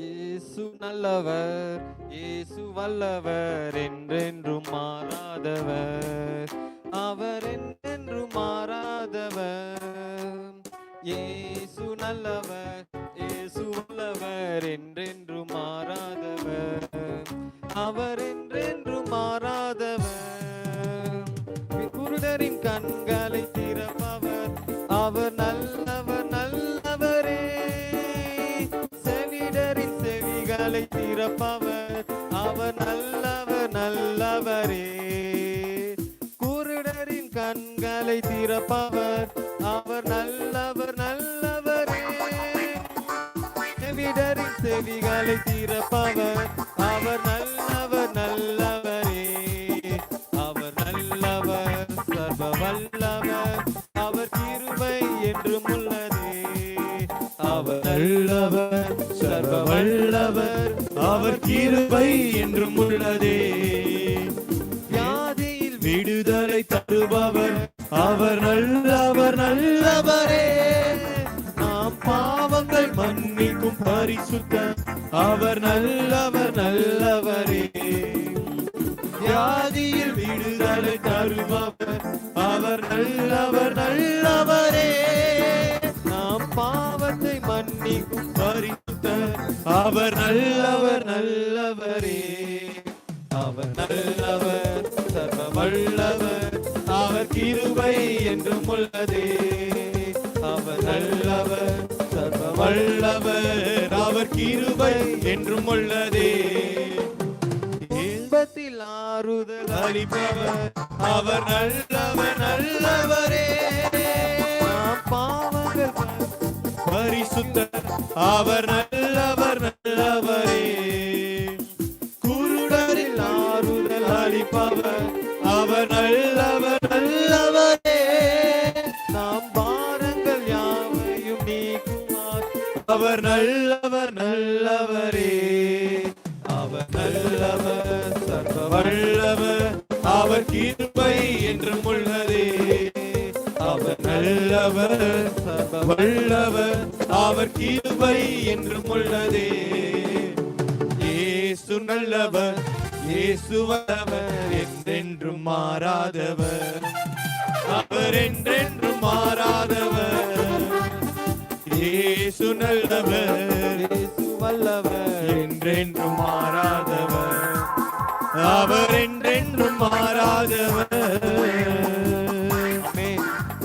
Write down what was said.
இயேசு நல்லவர், இயேசு வல்லவர், என்றென்றும் மாறாதவர், அவர் என்றென்றும் மாறாதவர். இயேசு நல்லவர், இயேசு வல்லவர், என்றென்றும் மாறாதவர், அவர் என்றென்றும் மாறாதவர். குருடரின் கண்களை திறப்பவர், அவர் நல்லவர் நல்லவரே. செவிடரின் செவிகளை திறப்பவர், அவர் நல்லவர் நல்லவரே. குருடரின் கண்களை திறப்பவர், அவர் நல்லவர் நல்லவரே. செவிடரின் செவிகளை திறப்பவர், அவர் நல்லவர் நல்லவரே. அவர் நல்லவர், சர்வ வல்லவர், அவர் கிருபை என்றும் உள்ளதே. அவர் நல்லவர், சர்வ வல்லவர், அவர் கிருபை என்றும் உள்ளதே. வியாதியில் விடுதலை தருபவர், அவர் நல்லவர் நல்லவரே. நாம் பாவங்கள் மன்னிக்கும் பரிசுத்தர், அவர் நல்லவர் நல்லவரே. வியாதியில் விடுதலை தருபவர், அவர் நல்லவர் நல்லவரே. நாம் பாவத்தை மன்னிக்கும் பரிசுத்தர், அவர் நல்லவர் நல்லவரே. அவர் நல்லவர், சர்வ வல்லவர், அவர் கிருபை என்றும் உள்ளதே. அவர் நல்லவர், சர்வ வல்லவர், அவர் கிருபை என்றும் உள்ளதே. இன்பத்தில் ஆறுதல் அளிப்பவர், அவர் நல்லவர் நல்லவரே. நாம் பாவங்கள் பரிசுத்தர், அவர் நல்லவர் நல்லவரே. குருடரில் ஆறுதல் அளிப்பவர், அவர் நல்லவர் நல்லவரே. நாம் பாரங்கள் யாவையும் நீக்குவார், அவர் நல்லவர் நல்லவரே. அவர் நல்லவர், சர்வ வல்லவர், அவர் கிருபை என்றும் உள்ளதே. அவர் நல்லவர், சர்வ வல்லவர், அவர் கிருபை என்றும் உள்ளதே. இயேசு நல்லவர், இயேசு வல்லவர், என்றென்றும் மாறாதவர், அவர் என்றென்றும் மாறாதவர். இயேசு நல்லவர், இயேசு வல்லவர், என்றென்றும் மாறாதவர்.